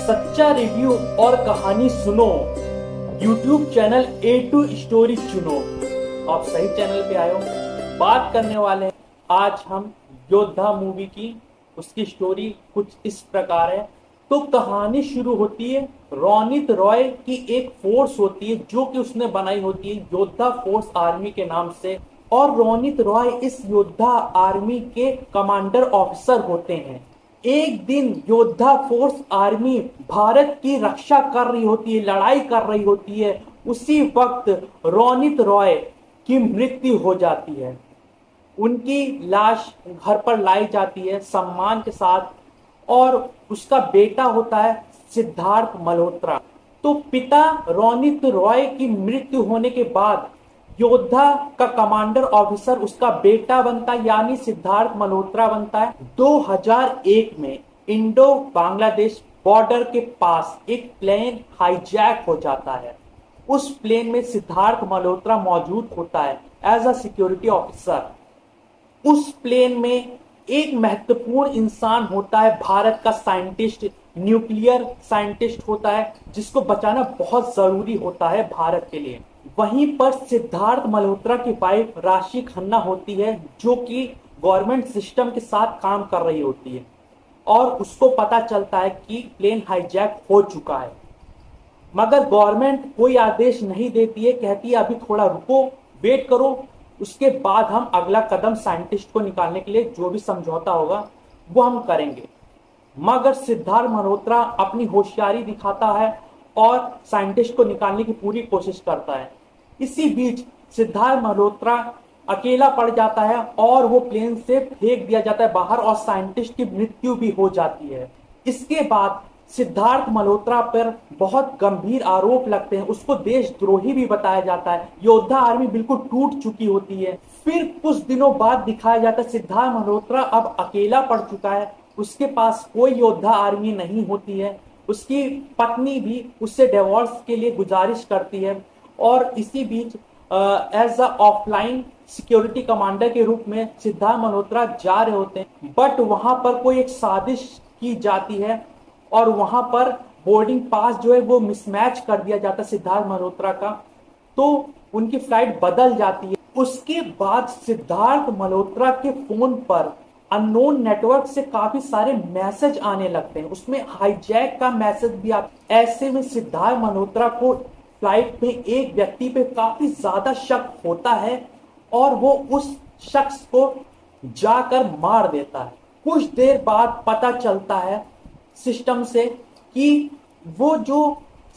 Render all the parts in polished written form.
सच्चा रिव्यू और कहानी सुनो, YouTube चैनल A2 स्टोरी चुनो। आप सही चैनल पे आए हो। बात करने वाले हैं आज हम योद्धा मूवी की। उसकी स्टोरी कुछ इस प्रकार है। तो कहानी शुरू होती है, रोनित रॉय की एक फोर्स होती है जो कि उसने बनाई होती है योद्धा फोर्स आर्मी के नाम से। और रोनित रॉय इस योद्धा आर्मी के कमांडर ऑफिसर होते हैं। एक दिन योद्धा फोर्स आर्मी भारत की रक्षा कर रही होती है, लड़ाई कर रही होती है। उसी वक्त रोनित रॉय की मृत्यु हो जाती है। उनकी लाश घर पर लाई जाती है सम्मान के साथ। और उसका बेटा होता है सिद्धार्थ मल्होत्रा। तो पिता रोनित रॉय की मृत्यु होने के बाद योद्धा का कमांडर ऑफिसर उसका बेटा बनता है, यानी सिद्धार्थ मल्होत्रा बनता है। 2001 में इंडो बांग्लादेश बॉर्डर के पास एक प्लेन हाईजैक हो जाता है। उस प्लेन में सिद्धार्थ मल्होत्रा मौजूद होता है एज अ सिक्योरिटी ऑफिसर। उस प्लेन में एक महत्वपूर्ण इंसान होता है, भारत का साइंटिस्ट, न्यूक्लियर साइंटिस्ट होता है, जिसको बचाना बहुत जरूरी होता है भारत के लिए। वहीं पर सिद्धार्थ मल्होत्रा की वाइफ राशि खन्ना होती है, जो कि गवर्नमेंट सिस्टम के साथ काम कर रही होती है। और उसको पता चलता है कि प्लेन हाईजैक हो चुका है, मगर गवर्नमेंट कोई आदेश नहीं देती है। कहती है अभी थोड़ा रुको, वेट करो, उसके बाद हम अगला कदम साइंटिस्ट को निकालने के लिए जो भी समझौता होगा वो हम करेंगे। मगर सिद्धार्थ मल्होत्रा अपनी होशियारी दिखाता है और साइंटिस्ट को निकालने की पूरी कोशिश करता है। इसी बीच सिद्धार्थ मल्होत्रा अकेला पड़ जाता है और वो प्लेन से फेंक दिया जाता है बाहर और साइंटिस्ट की मृत्यु भी हो जाती है। इसके बाद सिद्धार्थ मल्होत्रा पर बहुत गंभीर आरोप लगते हैं, उसको देशद्रोही भी बताया जाता है। योद्धा आर्मी बिल्कुल टूट चुकी होती है। फिर कुछ दिनों बाद दिखाया जाता है सिद्धार्थ मल्होत्रा अब अकेला पड़ चुका है, उसके पास कोई योद्धा आर्मी नहीं होती है। उसकी पत्नी भी उससे डिवोर्स के लिए गुजारिश करती है। और इसी बीच as a offline security commander के रूप में सिद्धार्थ मल्होत्रा जा रहे होते हैं, बट वहां पर कोई एक साजिश की जाती है और वहां पर बोर्डिंग पास जो है वो मिसमैच कर दिया जाता है सिद्धार्थ मल्होत्रा का। तो उनकी फ्लाइट बदल जाती है। उसके बाद सिद्धार्थ मल्होत्रा के फोन पर अननोन नेटवर्क से काफी सारे मैसेज आने लगते हैं, उसमें हाईजैक का मैसेज भी आता है। ऐसे में सिद्धार्थ मल्होत्रा को फ्लाइट में एक व्यक्ति पे काफी ज्यादा शक होता है और वो उस शख्स को जाकर मार देता है। कुछ देर बाद पता चलता है सिस्टम से कि वो जो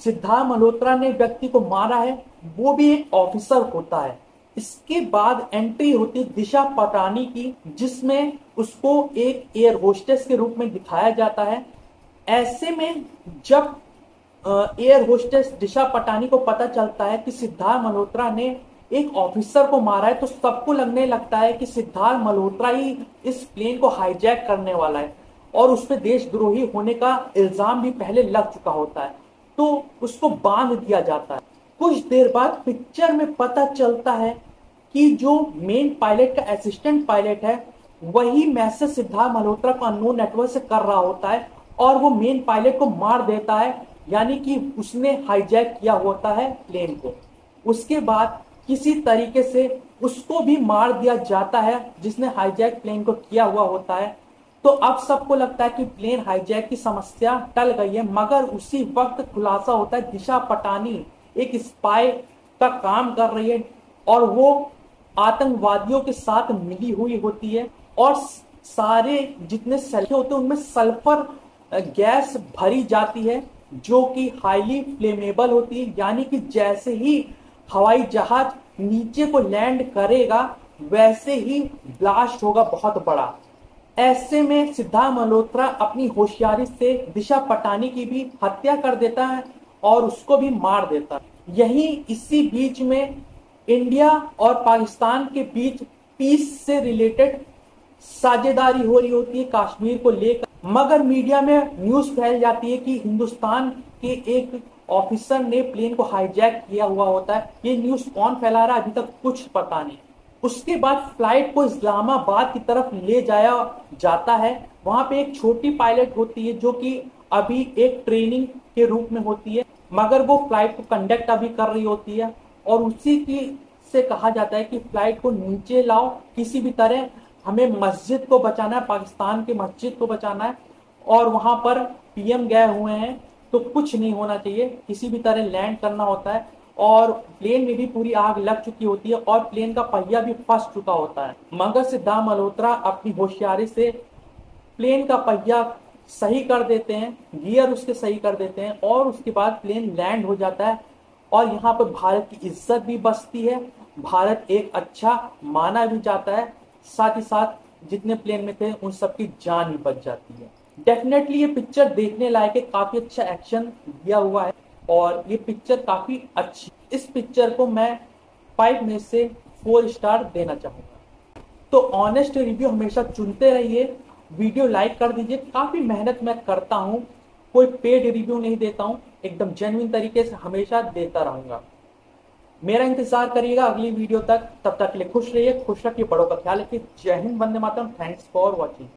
सिद्धार्थ मल्होत्रा ने व्यक्ति को मारा है वो भी एक ऑफिसर होता है। इसके बाद एंट्री होती दिशा पटानी की, जिसमें उसको एक एयर होस्टेस के रूप में दिखाया जाता है। ऐसे में जब एयर होस्टेस दिशा पटानी को पता चलता है कि सिद्धार्थ मल्होत्रा ने एक ऑफिसर को मारा है, तो सबको लगने लगता है कि सिद्धार्थ मल्होत्रा ही इस प्लेन को हाईजैक करने वाला है और उस पर देशद्रोही होने का इल्जाम भी पहले लग चुका होता है। तो उसको बांध दिया जाता है। कुछ देर बाद पिक्चर में पता चलता है कि जो मेन पायलट का असिस्टेंट पायलट है वही मैसेज सिद्धार्थ मल्होत्रा को अननोन नेटवर्क से कर रहा होता है और वो मेन पायलट को मार देता है, यानी कि उसने हाईजैक किया होता है प्लेन को। उसके बाद किसी तरीके से उसको भी मार दिया जाता है जिसने हाईजैक प्लेन को किया हुआ होता है। तो अब सबको लगता है कि प्लेन हाईजैक की समस्या टल गई है, मगर उसी वक्त खुलासा होता है दिशा पटानी एक स्पाई का काम कर रही है और वो आतंकवादियों के साथ मिली हुई होती है और सारे जितने सल्फर होते हैं उनमें सल्फर गैस भरी जाती है जो कि हाईली फ्लेमेबल होती है, यानी कि जैसे ही हवाई जहाज नीचे को लैंड करेगा वैसे ही ब्लास्ट होगा बहुत बड़ा। ऐसे में सिद्धार्थ मल्होत्रा अपनी होशियारी से दिशा पटानी की भी हत्या कर देता है और उसको भी मार देता है। यही इसी बीच में इंडिया और पाकिस्तान के बीच पीस से रिलेटेड साझेदारी हो रही होती है कश्मीर को लेकर, मगर मीडिया में न्यूज फैल जाती है कि हिंदुस्तान के एक ऑफिसर ने प्लेन को हाईजैक किया हुआ होता है। ये न्यूज कौन फैला रहा है अभी तक कुछ पता नहीं। उसके बाद फ्लाइट को इस्लामाबाद की तरफ ले जाया जाता है। वहां पे एक छोटी पायलट होती है जो कि अभी एक ट्रेनिंग के रूप में होती है, मगर वो फ्लाइट को कंडक्ट अभी कर रही होती है और उसी की से कहा जाता है कि फ्लाइट को नीचे लाओ किसी भी तरह, हमें मस्जिद को बचाना है, पाकिस्तान की मस्जिद को बचाना है और वहां पर पीएम गए हुए हैं तो कुछ नहीं होना चाहिए, किसी भी तरह लैंड करना होता है। और प्लेन में भी पूरी आग लग चुकी होती है और प्लेन का पहिया भी फंस चुका होता है, मगर सिद्धार्थ मल्होत्रा अपनी होशियारी से प्लेन का पहिया सही कर देते हैं, गियर उसके सही कर देते हैं और उसके बाद प्लेन लैंड हो जाता है और यहाँ पर भारत की इज्जत भी बचती है, भारत एक अच्छा माना भी जाता है, साथ ही साथ जितने प्लेन में थे उन सबकी जान भी बच जाती है। डेफिनेटली ये पिक्चर देखने लायक है, काफी अच्छा एक्शन दिया हुआ है और ये पिक्चर काफी अच्छी। इस पिक्चर को मैं 5 में से 4 स्टार देना चाहूंगा। तो ऑनेस्ट रिव्यू हमेशा चुनते रहिए, वीडियो लाइक कर दीजिए, काफी मेहनत मैं करता हूं, कोई पेड रिव्यू नहीं देता हूं, एकदम जेन्युइन तरीके से हमेशा देता रहूंगा। मेरा इंतजार करिएगा अगली वीडियो तक, तब तक के लिए खुश रहिए, खुश रखिए, बड़ों का ख्याल रखिए। जय Hind, Vande Mataram, thanks for watching.